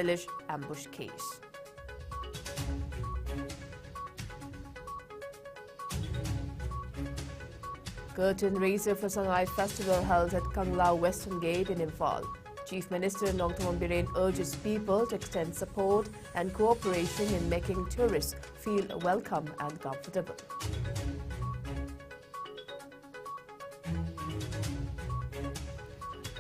village ambush case. Curtain raiser for Sangai Festival held at Kanglau Western Gate in Imphal. Chief Minister Nongthawan Biren urges people to extend support and cooperation in making tourists feel welcome and comfortable.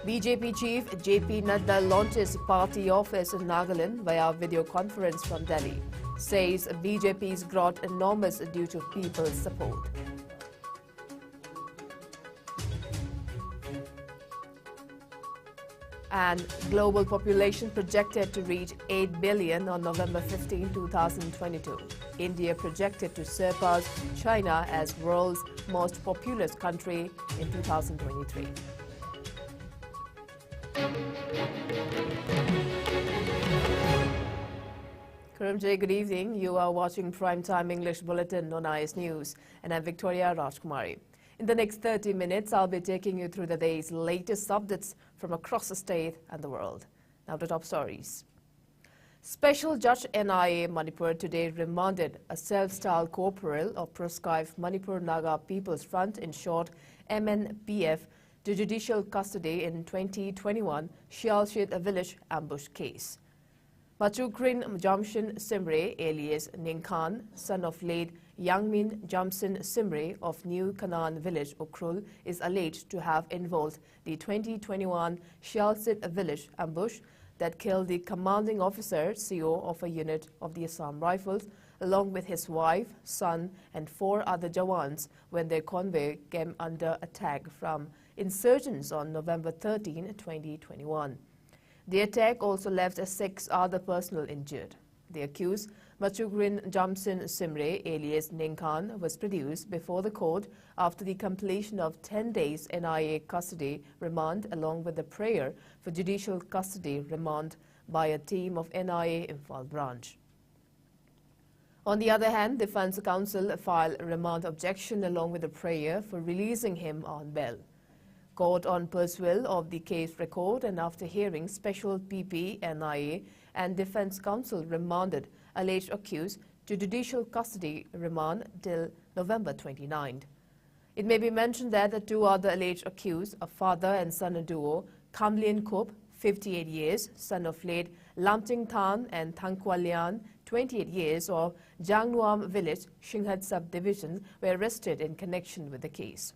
BJP Chief JP Nadda launches party office in Nagaland via video conference from Delhi. Says BJP's growth enormous due to people's support. And global population projected to reach 8 billion on November 15, 2022. India projected to surpass China as world's most populous country in 2023. Karamjay, good evening. You are watching Primetime English Bulletin on IS News, and I'm Victoria RAJKUMARI. In the next 30 minutes, I'll be taking you through the day's latest updates from across the state and the world. Now to top stories. Special Judge NIA Manipur today remanded a self-styled corporal of proscribed Manipur Naga People's Front, in short MNPF, to judicial custody in 2021 Shialshid village ambush case. Machukrin Jamshin Simre, alias Ningkhan, son of late Yangmin Jamsin Simre of New Kanan village, Ukrul, is alleged to have involved the 2021 Shialshid village ambush that killed the commanding officer, CO of a unit of the Assam Rifles, along with his wife, son, and 4 other Jawans when their convoy came under attack from insurgents on November 13, 2021. The attack also left 6 other personnel injured. The accused, Machugrin Jamsin Simre, alias Ningkhan, was produced before the court after the completion of 10 days NIA custody remand, along with the prayer for judicial custody remand by a team of NIA Imphal branch. On the other hand, Defence Counsel filed a remand objection along with a prayer for releasing him on bail. Court on pursuit of the case record, and after hearing Special PP, NIA and Defence Counsel remanded alleged accused to judicial custody remand till November 29. It may be mentioned that the 2 other alleged accused, a father and son duo, Kamlien Kup, 58 years, son of late Lamting Than, and Thangkwalian, 28 years, of Jangnuam village, Shinghat subdivision, were arrested in connection with the case.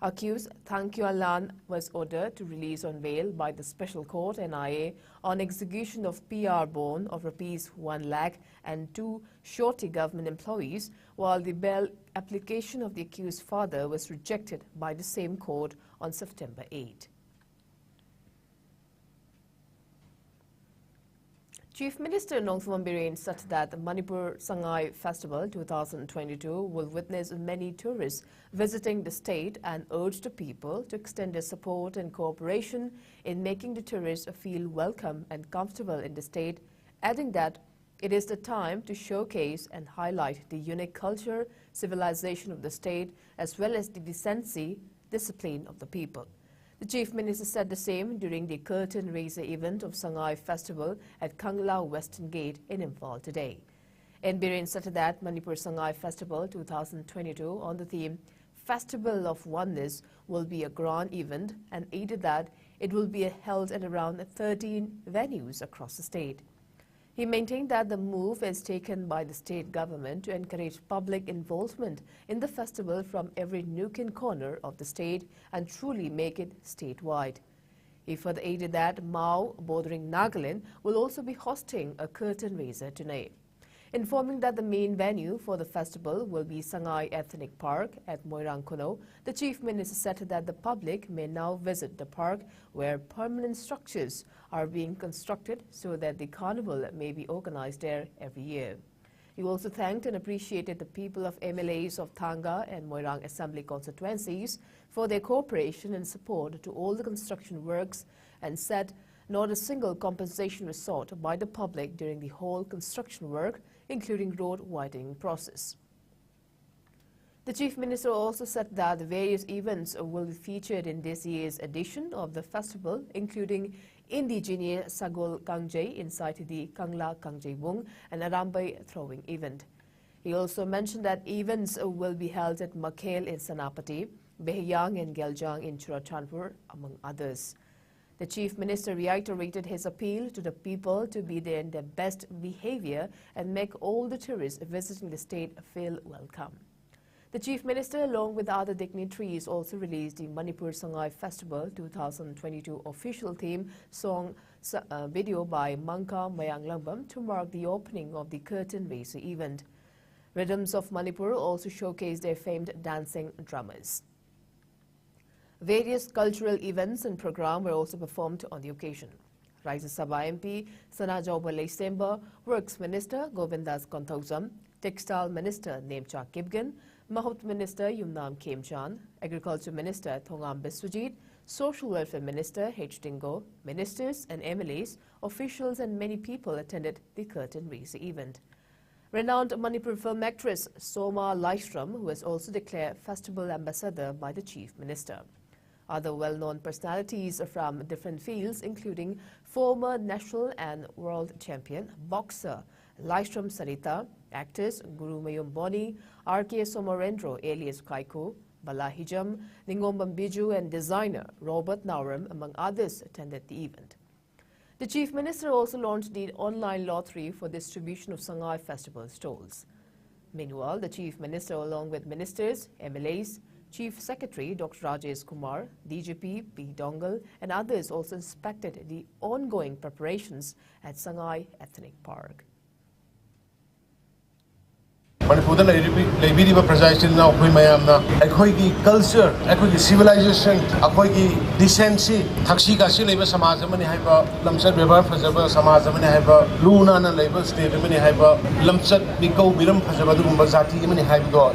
Accused Thangkwalian was ordered to release on bail by the Special Court NIA on execution of PR bond of Rs 1 lakh and 2 shorty government employees, while the bail application of the accused father was rejected by the same court on September 8. Chief Minister Nongthawan Biren said that the Manipur Sangai Festival 2022 will witness many tourists visiting the state, and urged the people to extend their support and cooperation in making the tourists feel welcome and comfortable in the state, adding that it is the time to showcase and highlight the unique culture, civilization of the state, as well as the decency, discipline of the people. The Chief Minister said the same during the curtain raiser event of Sangai Festival at Kanglau Western Gate in Imphal today. Biren said that Manipur Sangai Festival 2022 on the theme Festival of Oneness will be a grand event, and added that it will be held at around 13 venues across the state. He maintained that the move is taken by the state government to encourage public involvement in the festival from every nook and corner of the state and truly make it statewide. He further added that Mao, bordering Nagaland, will also be hosting a curtain raiser tonight. Informing that the main venue for the festival will be Sangai Ethnic Park at Moirang Kuno, the Chief Minister said that the public may now visit the park, where permanent structures are being constructed so that the carnival may be organized there every year. He also thanked and appreciated the people of MLAs of Thanga and Moirang Assembly constituencies for their cooperation and support to all the construction works, and said not a single compensation was sought by the public during the whole construction work, including road widening process. The Chief Minister also said that the various events will be featured in this year's edition of the festival, including indigenous Sagol Kangjay inside the Kangla Kangjay Wung and Arambai throwing event. He also mentioned that events will be held at Makhel in Sanapati, Behiyang and Geljang in Churachandpur, among others. The Chief Minister reiterated his appeal to the people to be there in their best behavior and make all the tourists visiting the state feel welcome. The Chief Minister, along with other dignitaries, also released the Manipur Sangai Festival 2022 official theme song video by Mangka Mayanglambam to mark the opening of the curtain raiser event. Rhythms of Manipur also showcased their famed dancing drummers. Various cultural events and programs were also performed on the occasion. Rajya Sabha MP Sanajau Balai Semba, Works Minister Govindas Konthausam, Textile Minister Nemcha Kibgan, Mahout Minister Yumnam Khemchan, Agriculture Minister Thongam Biswajit, Social Welfare Minister H. Dingo, ministers and MLAs, officials and many people attended the curtain raiser event. Renowned Manipur film actress Soma Lystrom, who was also declared festival ambassador by the Chief Minister. Other well-known personalities from different fields, including former national and world champion boxer Lystrom Sarita, actors Guru Mayum Boni, R.K. Somarendro alias Kaiku, Bala Hijam, Ningombam Biju and designer Robert Nauram, among others, attended the event. The Chief Minister also launched the online lottery for distribution of Sangai Festival stalls. Meanwhile, the Chief Minister, along with ministers, MLAs, Chief Secretary Dr. RAJKUMARI, DGP P. Dongal and others also inspected the ongoing preparations at Sangai Ethnic Park. Manipur Liberia President now Mayamna, Akoigi culture, Akoigi civilization, Akoigi decency, Taxika Silva Samazamani Hyper, Lamsat River Fazaba, Samazamani Hyper, Luna and Labor State, Mini Hyper, Lamsat Nico Biram Fazabadu Bazati, Mini Hyper,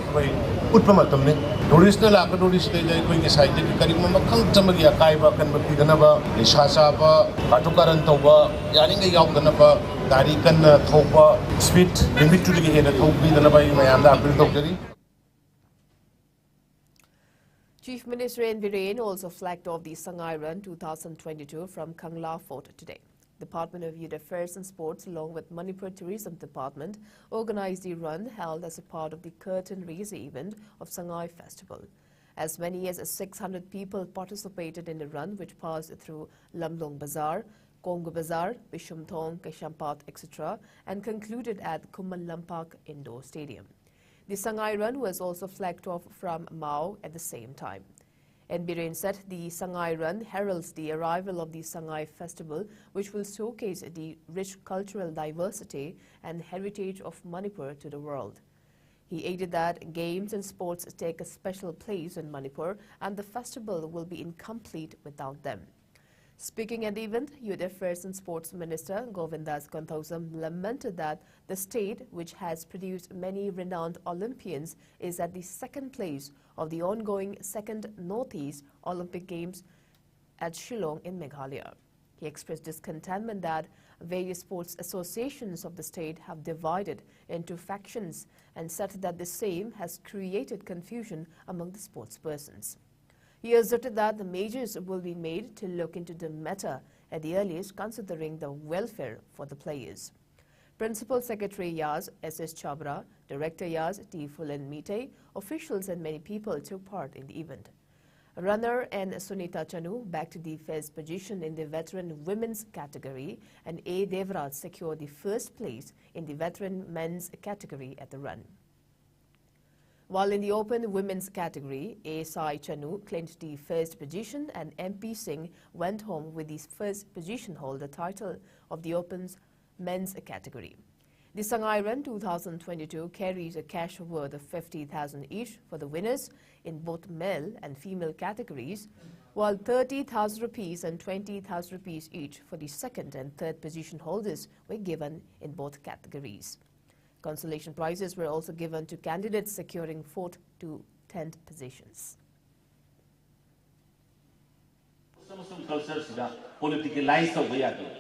Utpamatamni. Tourist na laka tourist na jai koi ke side ke karib ma makhang chamagia kaiba kan bati danaba lishasa ba katukaran toba yani ngai yaw danaba dari kan thoba speed limit to ge hena thobi danaba I mayam da appeal tokjari. Chief Minister N. Biren also flagged off the Sangai Run 2022 from Kangla Fort today. Department of Youth Affairs and Sports, along with Manipur Tourism Department, organized the run held as a part of the curtain raiser event of Sangai Festival. As many as 600 people participated in the run, which passed through Lamdong Bazaar, Kongo Bazaar, Bishumthong, Keshampat, etc., and concluded at Kuman Lampak Indoor Stadium. The Sangai Run was also flagged off from Mao at the same time. N. Biren said the Sangai Run heralds the arrival of the Sangai Festival, which will showcase the rich cultural diversity and heritage of Manipur to the world. He added that games and sports take a special place in Manipur and the festival will be incomplete without them. Speaking at the event, Youth Affairs and Sports Minister Govindas Konthausam lamented that the state, which has produced many renowned Olympians, is at the second place of the ongoing second Northeast Olympic Games at Shillong in Meghalaya. He expressed discontentment that various sports associations of the state have divided into factions and said that the same has created confusion among the sportspersons. He asserted that the measures will be made to look into the matter at the earliest, considering the welfare for the players. Principal Secretary Yaz S.S. Chabra, Director Yaz T. Fulan Mite, officials and many people took part in the event. Runner and Sunita Chanu backed the first position in the veteran women's category, and A. Devraj secured the first place in the veteran men's category at the run. While in the open women's category, A. Sai Chanu clinched the first position and MP Singh went home with the first position holder title of the open men's category. The Sangai Run 2022 carries a cash award of 50,000 each for the winners in both male and female categories, while 30,000 rupees and 20,000 rupees each for the second and third position holders were given in both categories. Consolation prizes were also given to candidates securing 4th to 10th positions.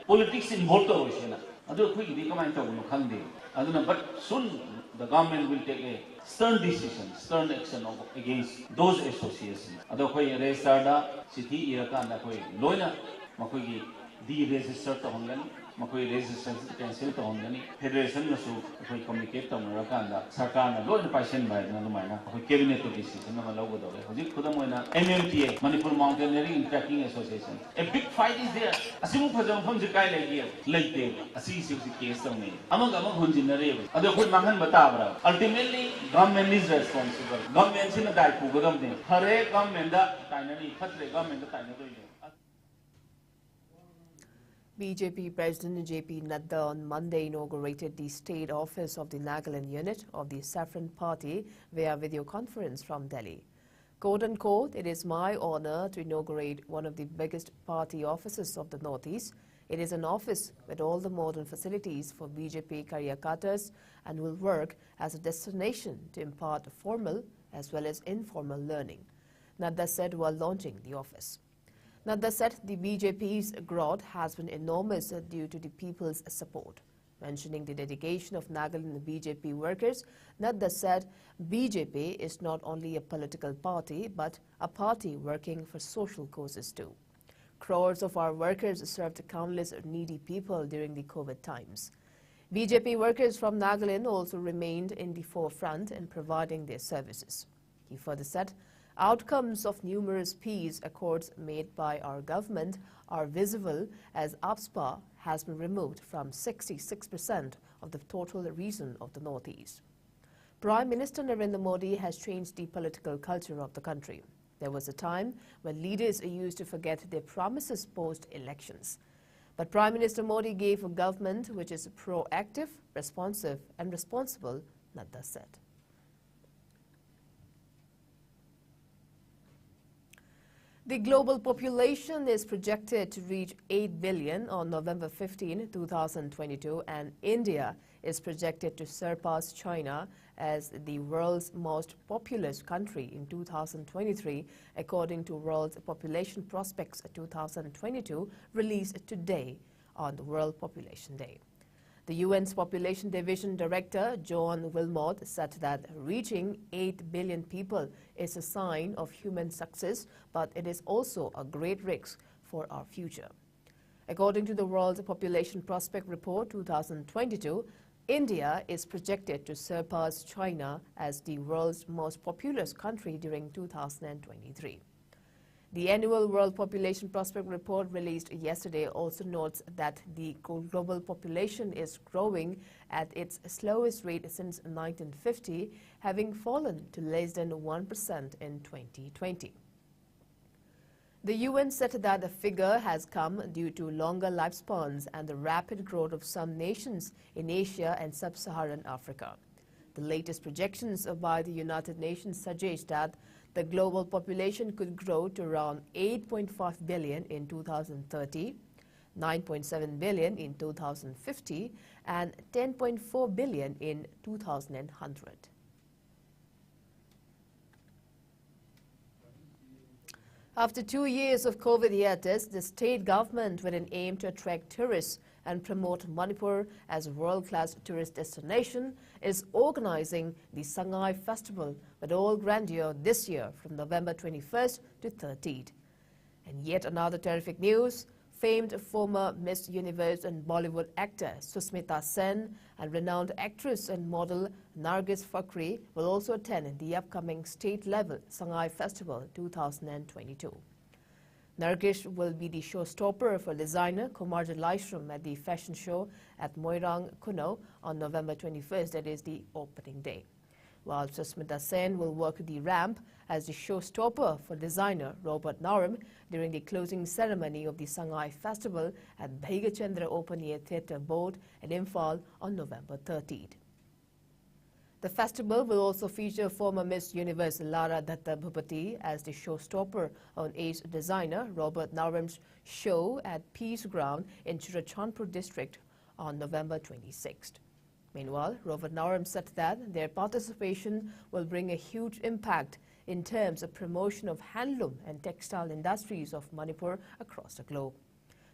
Politics involved, but soon the government will take a stern decision, stern action against those associations. deregister to hongani makoi registration cancel to hongani federation na su koi communicate to mara kanda sarkar na lo na paisen bai na no maina koi cabinet to decision na lo go do hoji khudam moina mmta Manipur Mountaineering and Trekking Association a big fight is there asimu phajam pham je kai lagi laite asi si case to me among hunjinare ado khud mangan bata bra ultimately government is responsible government sin dai pu godam ne hare government da tainani phatre government da tainani BJP President J.P. Nadda on Monday inaugurated the state office of the Nagaland unit of the Saffron Party via video conference from Delhi. Quote unquote, "It is my honor to inaugurate one of the biggest party offices of the Northeast. It is an office with all the modern facilities for BJP Karyakatas and will work as a destination to impart formal as well as informal learning," Nadda said while launching the office. Nadda said the BJP's growth has been enormous due to the people's support. Mentioning the dedication of Nagaland BJP workers, Nadda said BJP is not only a political party but a party working for social causes too. Crores of our workers served countless needy people during the COVID times. BJP workers from Nagaland also remained in the forefront in providing their services. He further said, "Outcomes of numerous peace accords made by our government are visible as APSPA has been removed from 66% of the total region of the Northeast." Prime Minister Narendra Modi has changed the political culture of the country. There was a time when leaders used to forget their promises post-elections. But Prime Minister Modi gave a government which is proactive, responsive and responsible, Nadda said. The global population is projected to reach 8 billion on November 15, 2022, and India is projected to surpass China as the world's most populous country in 2023, according to World Population Prospects 2022, released today on the World Population Day. The UN's Population Division Director, John Wilmot, said that reaching 8 billion people is a sign of human success, but it is also a great risk for our future. According to the World Population Prospect Report 2022, India is projected to surpass China as the world's most populous country during 2023. The annual World Population Prospect Report released yesterday also notes that the global population is growing at its slowest rate since 1950, having fallen to less than 1% in 2020. The UN said that the figure has come due to longer lifespans and the rapid growth of some nations in Asia and sub-Saharan Africa. The latest projections by the United Nations suggest that the global population could grow to around 8.5 billion in 2030, 9.7 billion in 2050, and 10.4 billion in 2100. After 2 years of COVID hiatus, the state government, with an aim to attract tourists and promote Manipur as a world-class tourist destination, is organizing the Sangai Festival with all grandeur this year from November 21st to 30th. And yet another terrific news, famed former Miss Universe and Bollywood actor Susmita Sen and renowned actress and model Nargis Fakhri will also attend the upcoming state-level Sangai Festival 2022. Nargis will be the showstopper for designer Kumarji Lystrom at the fashion show at Moirang, Kuno on November 21st, that is the opening day. While Susmita Sen will work the ramp as the showstopper for designer Robert Naram during the closing ceremony of the Sangai Festival at Bhaigachandra Open Air Theatre Board at Imphal on November 30th. The festival will also feature former Miss Universe Lara Datta Bhupati as the showstopper on ace designer Robert Naram's show at Peace Ground in Churachandpur district on November 26th. Meanwhile, Robert Naram said that their participation will bring a huge impact in terms of promotion of handloom and textile industries of Manipur across the globe.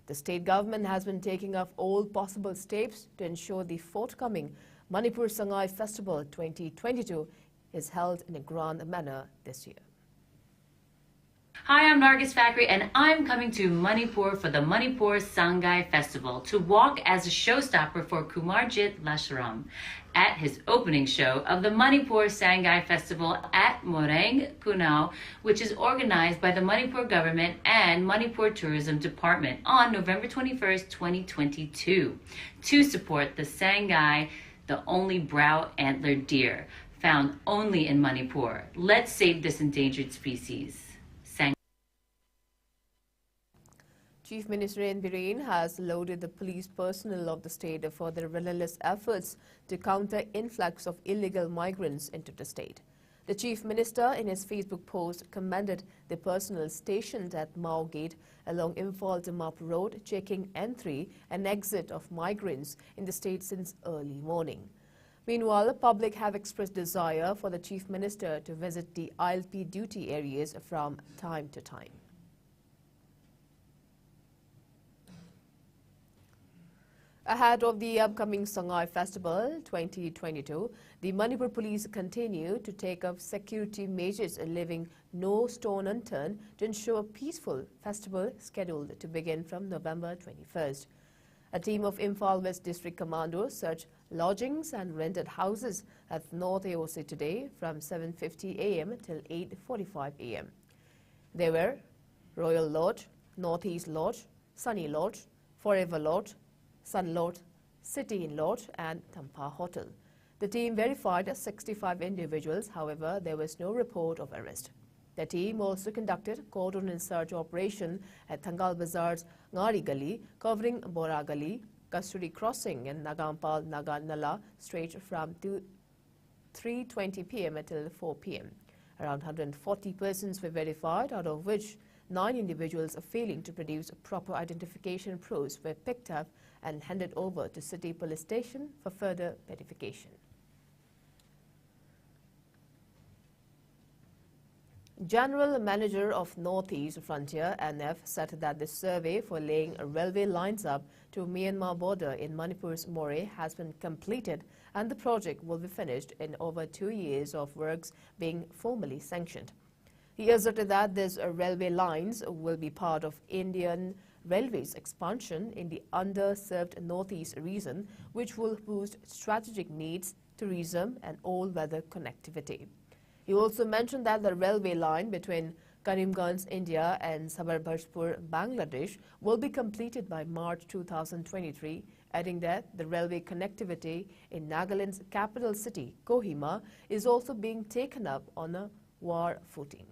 The state government has been taking up all possible steps to ensure the forthcoming Manipur Sangai Festival 2022 is held in a grand manner this year. Hi, I'm Nargis Fakri, and I'm coming to Manipur for the Manipur Sangai Festival to walk as a showstopper for Kumarjit Lasharam at his opening show of the Manipur Sangai Festival at Moreng, Kunao, which is organized by the Manipur government and Manipur Tourism Department on November 21st, 2022, to support the Sangai, the only brow-antlered deer found only in Manipur. Let's save this endangered species. Chief Minister N. Biren has lauded the police personnel of the state for their relentless efforts to counter influx of illegal migrants into the state. The Chief Minister, in his Facebook post, commended the personnel stationed at Mao Gate along Imphal-Dimap Road, checking entry and exit of migrants in the state since early morning. Meanwhile, the public have expressed desire for the Chief Minister to visit the ILP duty areas from time to time. Ahead of the upcoming Sangai Festival 2022, the Manipur police continue to take up security measures, leaving no stone unturned to ensure a peaceful festival scheduled to begin from November 21st. A team of Imphal West District Commandos searched lodgings and rented houses at North AOC today from 7:50 a.m. till 8:45 a.m. They were Royal Lodge, Northeast Lodge, Sunny Lodge, Forever Lodge, Sun Lodge, City Inn Lodge and Tampa Hotel. The team verified 65 individuals, however, there was no report of arrest. The team also conducted cordon and search operation at Thangal Bazar's Ngari Gali, covering Bora Gali, Kasturi Crossing and Nagampal Naganala Strait from 3:20 p.m. until 4 p.m. Around 140 persons were verified, out of which 9 individuals failing to produce proper identification proofs were picked up and handed over to City Police Station for further verification. General Manager of Northeast Frontier NF said that the survey for laying railway lines up to Myanmar border in Manipur's Moreh has been completed and the project will be finished in over 2 years of works being formally sanctioned. He asserted that these railway lines will be part of Indian Railways expansion in the underserved Northeast region, which will boost strategic needs, tourism and all-weather connectivity. He also mentioned that the railway line between Karimganj, India and Sabarbarspur, Bangladesh will be completed by March 2023, adding that the railway connectivity in Nagaland's capital city, Kohima, is also being taken up on a war footing.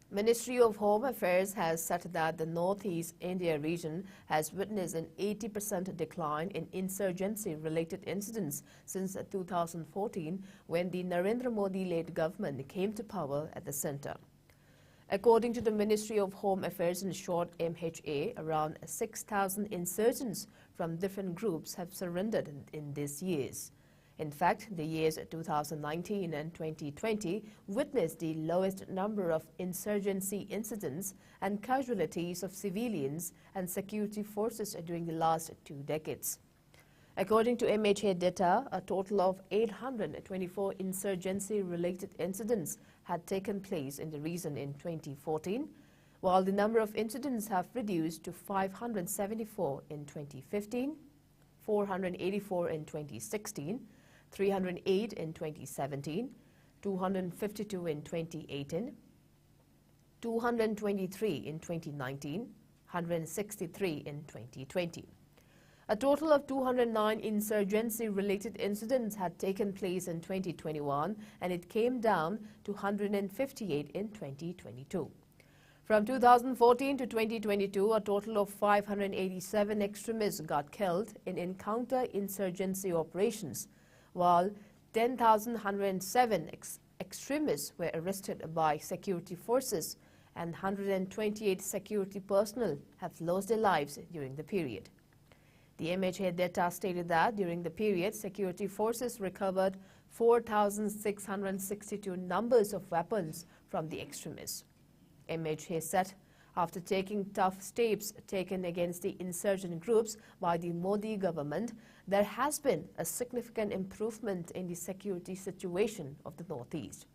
Ministry of Home Affairs has said that the Northeast India region has witnessed an 80% decline in insurgency-related incidents since 2014, when the Narendra Modi-led government came to power at the centre. According to the Ministry of Home Affairs, in short MHA, around 6,000 insurgents from different groups have surrendered in these years. In fact, the years 2019 and 2020 witnessed the lowest number of insurgency incidents and casualties of civilians and security forces during the last 2 decades. According to MHA data, a total of 824 insurgency-related incidents had taken place in the region in 2014, while the number of incidents have reduced to 574 in 2015, 484 in 2016, 308 in 2017, 252 in 2018, 223 in 2019, 163 in 2020. A total of 209 insurgency-related incidents had taken place in 2021, and it came down to 158 in 2022. From 2014 to 2022, a total of 587 extremists got killed in counter-insurgency operations, while 10,107 extremists were arrested by security forces and 128 security personnel have lost their lives during the period. The MHA data stated that during the period, security forces recovered 4,662 numbers of weapons from the extremists. MHA said after taking tough steps taken against the insurgent groups by the Modi government, there has been a significant improvement in the security situation of the Northeast.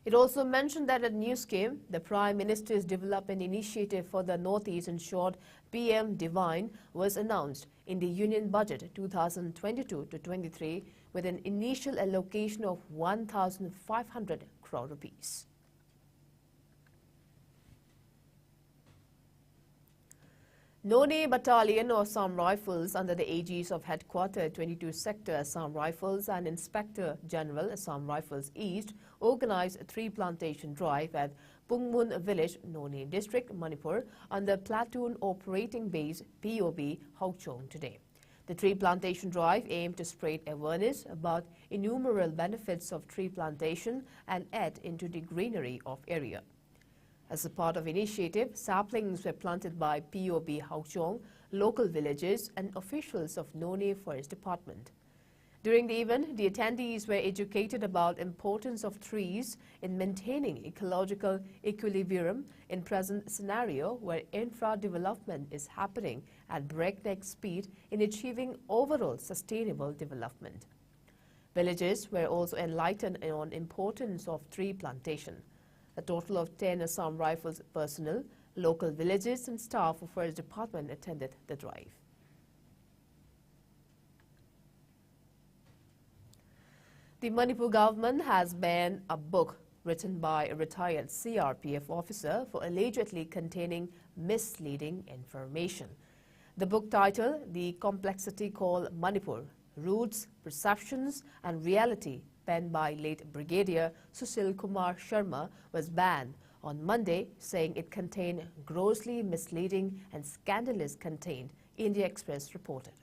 It also mentioned that at Iscom, the Prime Minister's development initiative for the Northeast, in short PM Divine, was announced in the Union Budget 2022-23 with an initial allocation of 1,500 crore rupees. Noni Battalion of Assam Rifles under the aegis of Headquarter 22 Sector Assam Rifles and Inspector General Assam Rifles East organized a tree plantation drive at Pungmun Village, Noni District, Manipur under Platoon Operating Base POB, Hauchong today. The tree plantation drive aimed to spread awareness about innumerable benefits of tree plantation and add into the greenery of area. As a part of initiative, saplings were planted by POB Hauchong, local villages and officials of Noni Forest Department. During the event, the attendees were educated about importance of trees in maintaining ecological equilibrium in present scenario where infra development is happening at breakneck speed in achieving overall sustainable development. Villagers were also enlightened on importance of tree plantation. A total of 10 Assam Rifles personnel, local villages and staff of Forest Department attended the drive. The Manipur government has banned a book written by a retired CRPF officer for allegedly containing misleading information. The book titled The Complexity Called Manipur, Roots, Perceptions and Reality, penned by late Brigadier Sushil Kumar Sharma, was banned on Monday, saying it contained grossly misleading and scandalous content, India Express reported.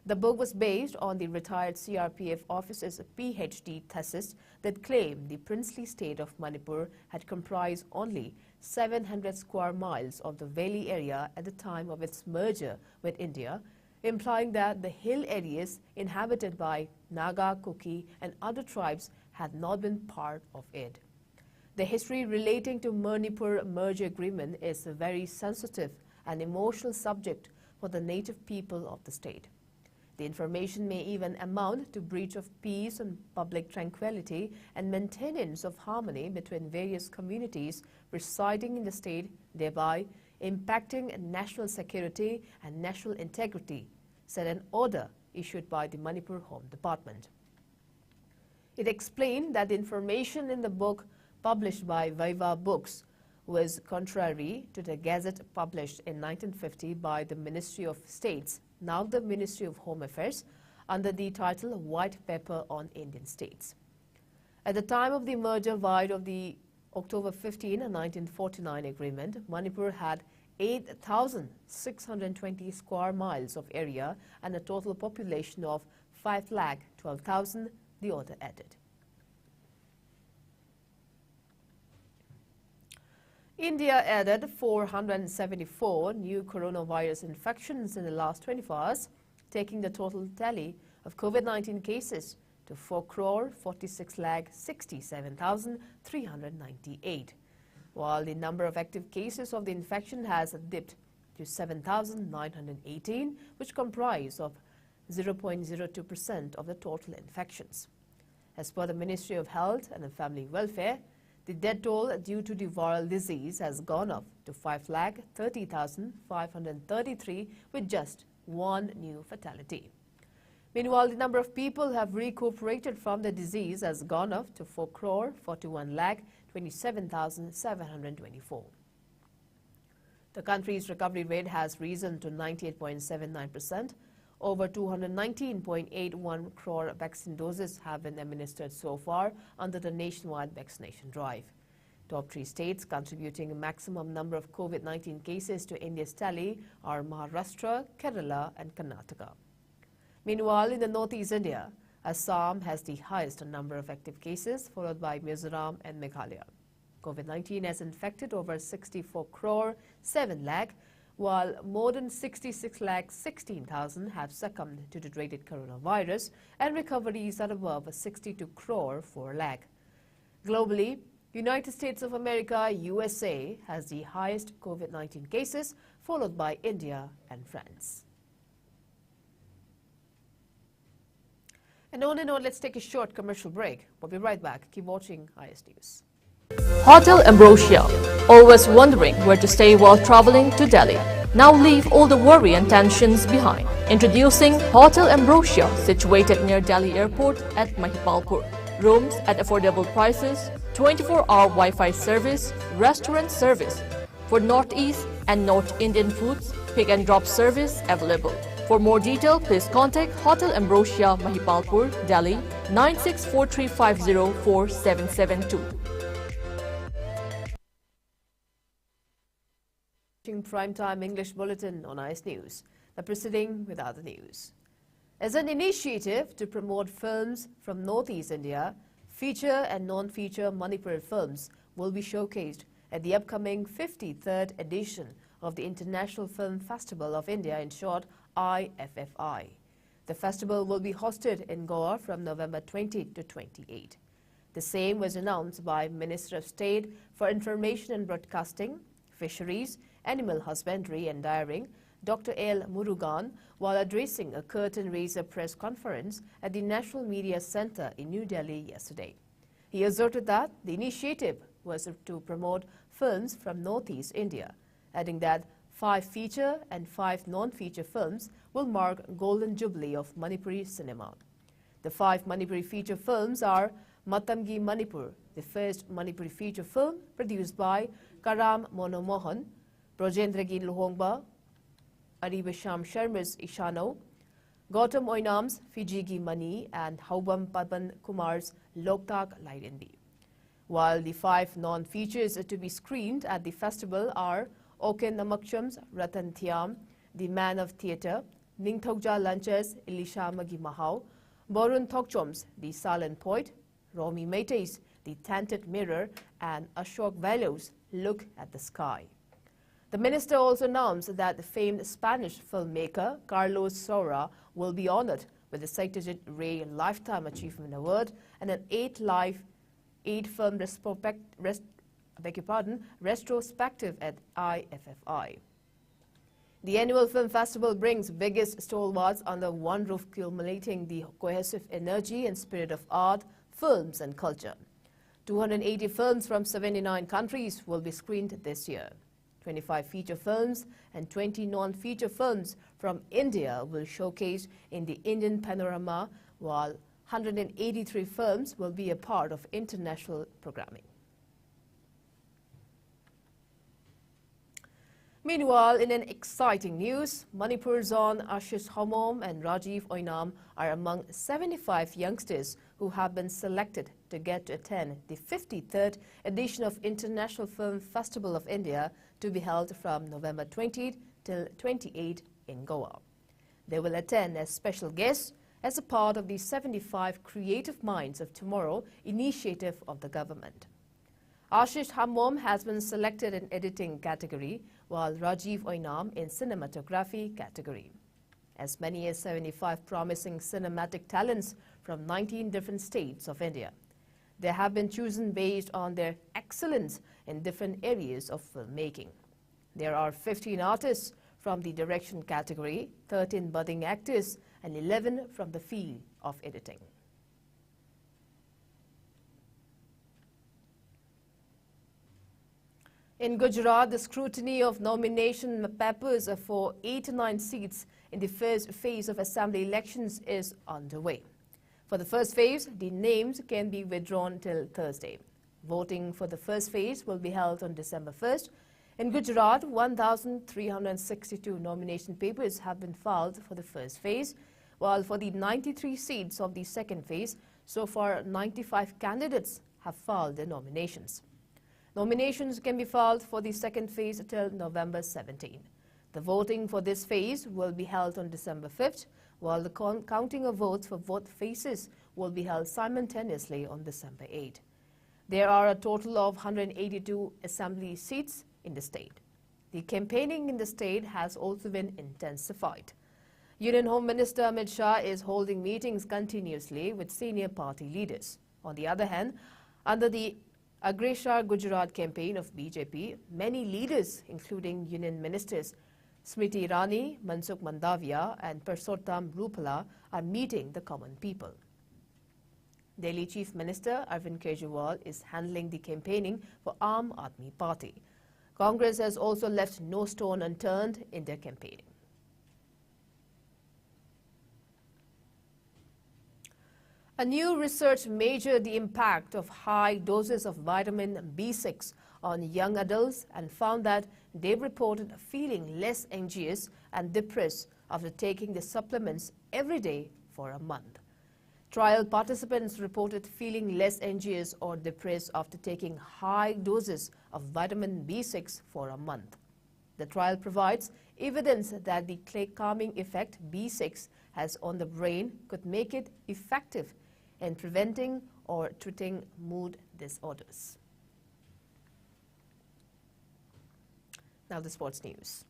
The book was based on the retired CRPF officer's PhD thesis that claimed the princely state of Manipur had comprised only 700 square miles of the valley area at the time of its merger with India, implying that the hill areas inhabited by Naga, Kuki and other tribes had not been part of it. The history relating to Manipur merger agreement is a very sensitive and emotional subject for the native people of the state. The information may even amount to breach of peace and public tranquility and maintenance of harmony between various communities residing in the state, thereby impacting national security and national integrity, said an order issued by the Manipur Home Department. It explained that the information in the book published by Viva Books was contrary to the gazette published in 1950 by the Ministry of States, now the Ministry of Home Affairs, under the title White Paper on Indian States. At the time of the merger void of the October 15, 1949 agreement, Manipur had 8,620 square miles of area and a total population of 5,12,000, the order added. India added 474 new coronavirus infections in the last 24 hours, taking the total tally of COVID-19 cases to 4,46,67,398, while the number of active cases of the infection has dipped to 7,918, which comprise of 0.02% of the total infections. As per the Ministry of Health and Family Welfare, the death toll due to the viral disease has gone up to 5,30,533 with just one new fatality. Meanwhile, the number of people who have recuperated from the disease has gone up to 4,41,27,724. The country's recovery rate has risen to 98.79%. Over 219.81 crore vaccine doses have been administered so far under the nationwide vaccination drive. Top 3 states contributing a maximum number of COVID-19 cases to India's tally are Maharashtra, Kerala and Karnataka. Meanwhile, in the northeast India, Assam has the highest number of active cases, followed by Mizoram and Meghalaya. COVID-19 has infected over 64 crore 7 lakh, while more than 66 lakh 16,000 have succumbed to the dreaded coronavirus, and recoveries are above 62 crore 4 lakh. Globally, United States of America, USA, has the highest COVID-19 cases, followed by India and France. And on, let's take a short commercial break. We'll be right back. Keep watching IS News. Hotel Ambrosia. Always wondering where to stay while traveling to Delhi. Now leave all the worry and tensions behind. Introducing Hotel Ambrosia, situated near Delhi Airport at Mahipalpur. Rooms at affordable prices, 24-hour Wi-Fi service, restaurant service. For Northeast and North Indian foods, pick and drop service available. For more detail, please contact Hotel Ambrosia, Mahipalpur, Delhi, 9643504772. Primetime English Bulletin on IS News. Now proceeding with other news. As an initiative to promote films from Northeast India, feature and non-feature Manipuri films will be showcased at the upcoming 53rd edition of the International Film Festival of India, in short IFFI. The festival will be hosted in Goa from November 20 to 28. The same was announced by Minister of State for Information and Broadcasting, Fisheries, Animal Husbandry and Dairying, Dr. L. Murugan, while addressing a curtain-raiser press conference at the National Media Centre in New Delhi yesterday. He asserted that the initiative was to promote films from Northeast India, adding that 5 feature and 5 non-feature films will mark Golden Jubilee of Manipuri cinema. The 5 Manipuri feature films are Matamgi Manipur, the first Manipuri feature film produced by Karam Monomohan, Brojendragi Luhongba, Aribasham Sharma's Ishano, Gautam Oinam's Fijigi Mani, and Haubam Paban Kumar's Loktak Lairindi. While the 5 non-features to be screened at the festival are Oken Namaksham's Ratan Thiam, The Man of Theatre, Ningthokja Lanchas Elisha Magi Mahau, Borun Thokchom's The Silent Poet, Romy Meite's The Tinted Mirror, and Ashok Velo's Look at the Sky. The minister also announced that the famed Spanish filmmaker Carlos Saura will be honored with the Satyajit Ray Lifetime Achievement Award and an 8-film retrospective at IFFI. The annual film festival brings biggest stalwarts under one roof, culminating the cohesive energy and spirit of art, films and culture. 280 films from 79 countries will be screened this year. 25 feature films and 20 non-feature films from India will showcase in the Indian panorama, while 183 films will be a part of international programming. Meanwhile, in an exciting news, Manipur's own Ashish Hamom and Rajiv Oinam are among 75 youngsters who have been selected to get to attend the 53rd edition of International Film Festival of India, to be held from November 20 till 28 in Goa. They will attend as special guests as a part of the 75 Creative Minds of Tomorrow initiative of the government. Ashish Hamom has been selected in editing category, while Rajiv Oinam in cinematography category. As many as 75 promising cinematic talents from 19 different states of India. They have been chosen based on their excellence in different areas of filmmaking. There are 15 artists from the direction category, 13 budding actors, and 11 from the field of editing. In Gujarat, the scrutiny of nomination papers for 89 seats in the first phase of assembly elections is underway. For the first phase, the names can be withdrawn till Thursday. Voting for the first phase will be held on December 1st. In Gujarat, 1,362 nomination papers have been filed for the first phase, while for the 93 seats of the second phase, so far 95 candidates have filed their nominations. Nominations can be filed for the second phase till November 17. The voting for this phase will be held on December 5th, while the counting of votes for both phases will be held simultaneously on December 8. There are a total of 182 assembly seats in the state. The campaigning in the state has also been intensified. Union Home Minister Amit Shah is holding meetings continuously with senior party leaders. On the other hand, under the Agreshar Gujarat campaign of BJP, many leaders, including Union Ministers Smriti Irani, Mansukh Mandavia and Purushottam Rupala, are meeting the common people. Delhi Chief Minister Arvind Kejriwal is handling the campaigning for Aam Aadmi Party. Congress has also left no stone unturned in their campaigning. A new research measured the impact of high doses of vitamin B6 on young adults and found that they reported feeling less anxious and depressed after taking the supplements every day for a month. Trial participants reported feeling less anxious or depressed after taking high doses of vitamin B6 for a month. The trial provides evidence that the calming effect B6 has on the brain could make it effective in preventing or treating mood disorders. Now the sports news.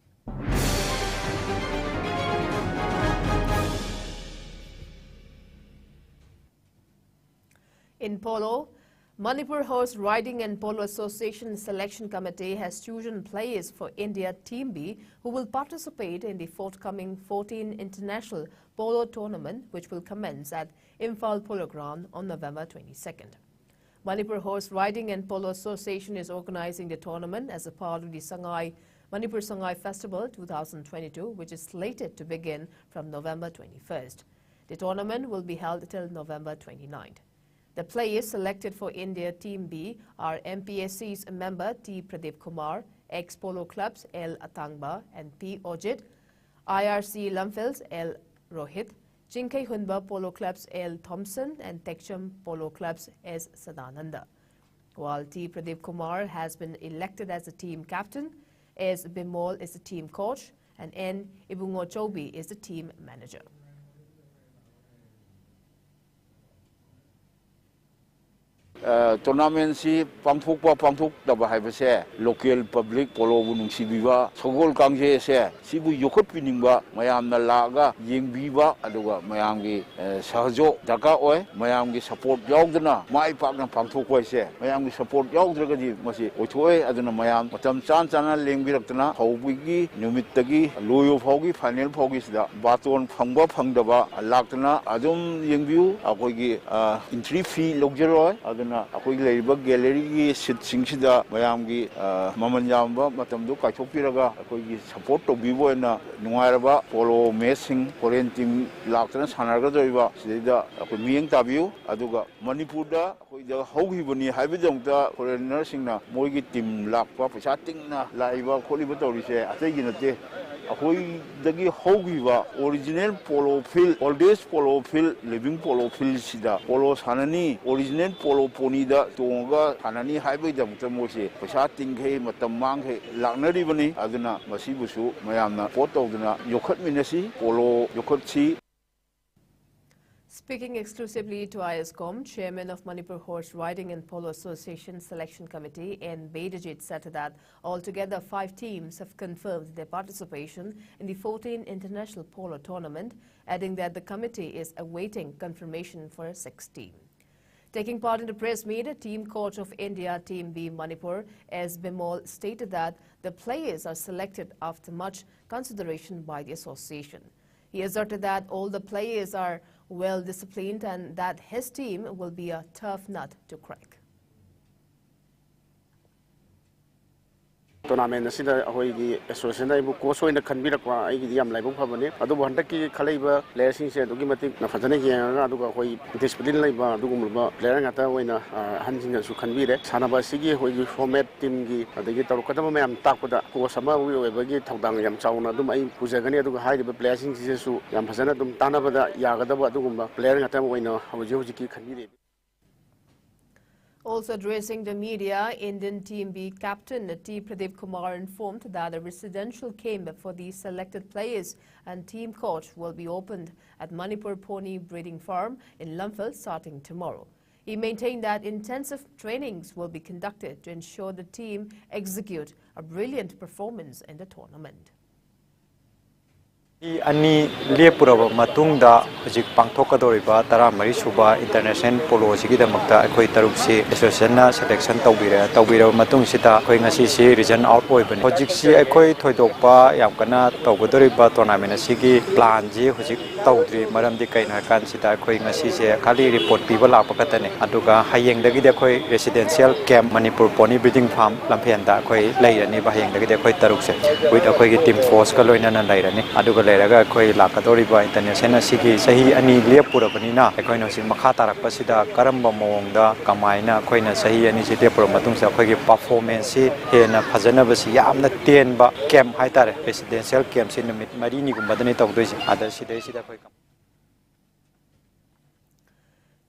In polo, Manipur Horse Riding and Polo Association Selection Committee has chosen players for India Team B who will participate in the forthcoming 14 International Polo Tournament, which will commence at Imphal Polo Ground on November 22nd. Manipur Horse Riding and Polo Association is organizing the tournament as a part of the Manipur Sangai Festival 2022, which is slated to begin from November 21st. The tournament will be held till November 29th. The players selected for India Team B are MPSC's member T. Pradeep Kumar, ex-Polo clubs L. Atangba and P. Ojit, IRC Lumphils L. Rohit, Chinkai Hunba Polo clubs L. Thompson and Tekcham Polo clubs S. Sadananda. While T. Pradeep Kumar has been elected as the team captain, S. Bimol is the team coach, and N. Ibungo Chobi is the team manager. Tournament si pangthokpa haibase local public polo bu nungsibiba sogol kangje se sibu yokhot piningba mayamna laga yengbiba aduga mayamgi sahjo daka oi mayamgi support yaudna mai pakna pangthokpa se mayamgi support yaudragadi masi oithoi aduna mayam matam chana lengbirakna haubugi numittagi loyo phaugi final phaugi sida baton phangba phangdaba laktna adum yengbiu akoigi entry fee logjeroi अखोई लेरिबा gallery की seat सिंगसिदा मयामगी ममन यामबा मतमदो काइथोपिरगा अखोई support तोबिबोना नुंगारबा पोलो matching Korean team लाक्तना सानारगदोइबा सिदा अखोई मियंग ताबिउ अदुगा मणिपुरदा अखोई दा हौगिबनी हाइबजंगता foreigner सिंगना मोइगी team Lhakpa पैसा टिंगना लाइबा खोलिबा तोरिसे अतैगी नते अखोई दगी हौगिबा original पोलो field oldest पोलो field living पोलो field सिदा पोलो सानानी ओरिजिनल पोलो पोनीदा तोंगा सानानी हाइबजंगता मोसे पैसा टिंगहे मतम मांगहे लाक्नरिबनी अदुना मसिबुसु मयामना पोट तौदना योखतमिनसी पोलो योखतसी. Speaking exclusively to Iscom, Chairman of Manipur Horse Riding and Polo Association Selection Committee N. Bedajit said that altogether 5 teams have confirmed their participation in the 14 International Polo Tournament, adding that the committee is awaiting confirmation for 6 teams. Taking part in the press meet, team coach of India Team B Manipur, S. Bimol, stated that the players are selected after much consideration by the association. He asserted that all the players are well disciplined and that his team will be a tough nut to crack. Tournament asida ahoigi association ibu coach oina khanbirakwa aigi yam laibong phabane adubu handaki khalaiba player sing se adugi matik na phajana yenga aduga hoi discipline laiba adugumba player ngata oina hanjinga su khanbire sanaba sigi hoigi format team gi adagi tarukadama mayam takpada coach ama wi oibagi thawdang yam chauna dum ai pujagani aduga haiba player sing se su yam phajana dum tanabada yagadaba adugumba player ngata oina hoji ki khanbire. Also addressing the media, Indian Team B captain T. Pradeep Kumar informed that a residential camp for the selected players and team coach will be opened at Manipur Pony Breeding Farm in Lumphil starting tomorrow. He maintained that intensive trainings will be conducted to ensure the team execute a brilliant performance in the tournament. Ani lepuraba matungda hojik pangthokadoriba taramari suba international polo sigidamakta akhoi taruksi association na selection tawbira matung sita akhoi ngasi si region out oibani hojik si akhoi thoidokpa yamkana tawgadoriba tournament asigi plan ji hojik tawdri maramdi kaina kan sita akhoi ngasi se khali report piba lapakatane aduga hayengdagi de akhoi residential camp manipur pony breeding farm lamphenda akhoi lairani ba hayengdagi de akhoi tarukse with akhoi gi team force ka loina na lairani aduga लेरगा कोई लाकदोरिबा international सिगी सही अनि लेपुरबनिना अखोइनो सिन मखा तारकपसिदा करम मोंगदा कमाइना अखोइना सही अनि सि लेपुर मतुंग से अखोइगी performance सि हेना फजनबसि यामना तेनबा कैंप हाइतारे रेसिडेंशियल कैंप सि नमित मरीनी गुमबदने तौदोइसि आदा सिदा कोइ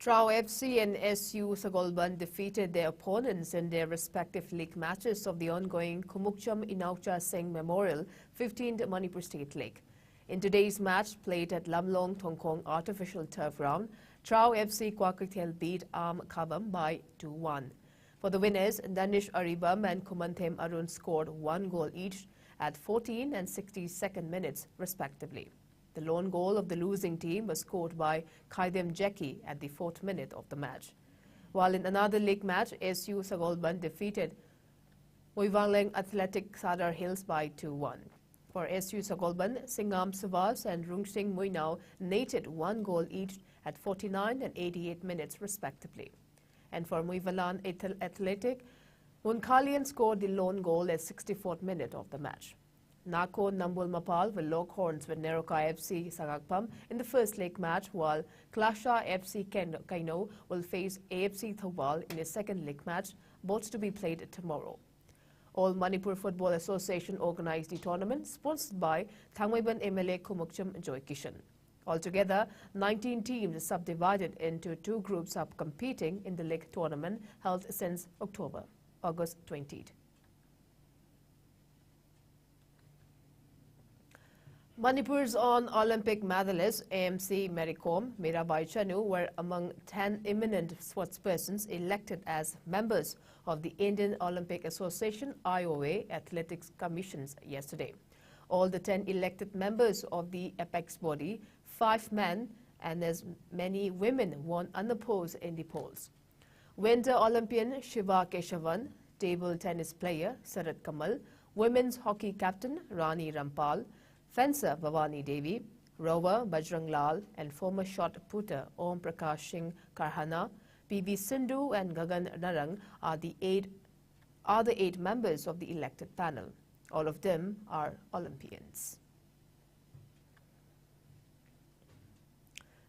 Trau FC and SU Sagolban defeated their opponents in their respective league matches of the ongoing Kumukcham Inaucha Singh Memorial 15th Manipur State League. In today's match, played at Lamlong Tongkong Artificial Turf Ground, Trau FC Kwakritel beat Am Kabam by 2-1. For the winners, Danish Aribam and Kumanthem Arun scored 1 goal each at 14 and 62nd minutes, respectively. The lone goal of the losing team was scored by Khaidem Jackie at the 4th minute of the match. While in another league match, SU Sagolban defeated Muiwangling Athletic Sadar Hills by 2-1. For SU Sagolban, Singam Savas and Rungsing Muinao netted 1 goal each at 49 and 88 minutes respectively. And for Muiwalan Athletic, Munkalian scored the lone goal at 64th minute of the match. Nako Nambul Mapal will lock horns with Neroka FC Sagakpam in the first league match, while Clasha FC Kaino will face AFC Thobal in a second league match, both to be played tomorrow. All Manipur Football Association organized the tournament, sponsored by Thangwaiban MLA Kumukcham Joy Kishan. Altogether, 19 teams subdivided into 2 groups are competing in the league tournament held since August 20th. Manipur's on Olympic medalists AMC Marikom, Mirabai Chanu were among 10 eminent sportspersons elected as members of the Indian Olympic Association IOA Athletics Commissions yesterday. All the 10 elected members of the apex body, 5 men and as many women, won unopposed in the polls. Winter Olympian Shiva Keshavan, table tennis player Sarat Kamal, women's hockey captain Rani Rampal, fencer Bhavani Devi, rower Bajrang Lal, and former shot putter Om Prakash Singh Karhana, PV Sindhu and Gagan Narang are the 8 members of the elected panel. All of them are Olympians.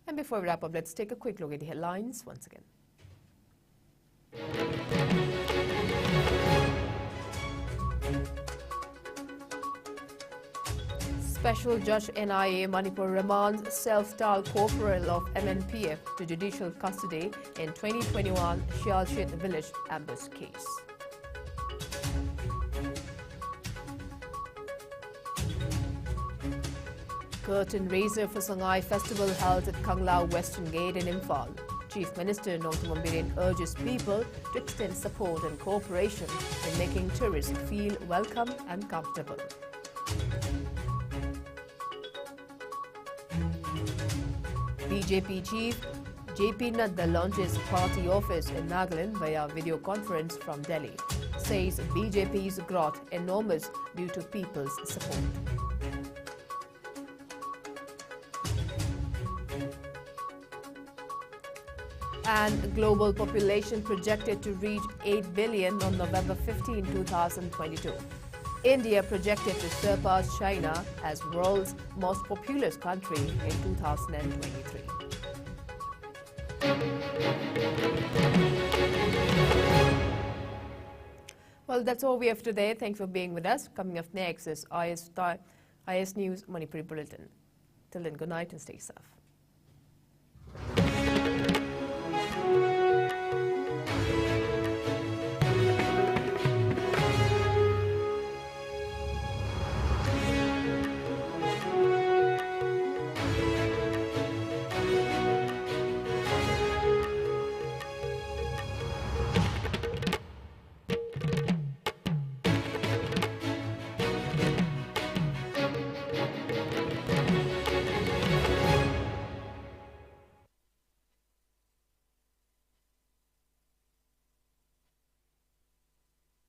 And before we wrap up, let's take a quick look at the headlines once again. Special Judge NIA Manipur remands self-styled corporal of MNPF to judicial custody in 2021 Shialshit village ambush case. Curtain raiser for Sangai Festival held at Kanglau Western Gate in Imphal. Chief Minister Nongthammam Biren urges people to extend support and cooperation in making tourists feel welcome and comfortable. BJP Chief JP Nadda launches party office in Nagaland via video conference from Delhi. Says BJP's growth enormous due to people's support. And global population projected to reach 8 billion on November 15, 2022. India projected to surpass China as world's most populous country in 2023. Well, that's all we have today. Thanks for being with us. Coming up next is IS News Manipuri Bulletin. Till then, good night and stay safe.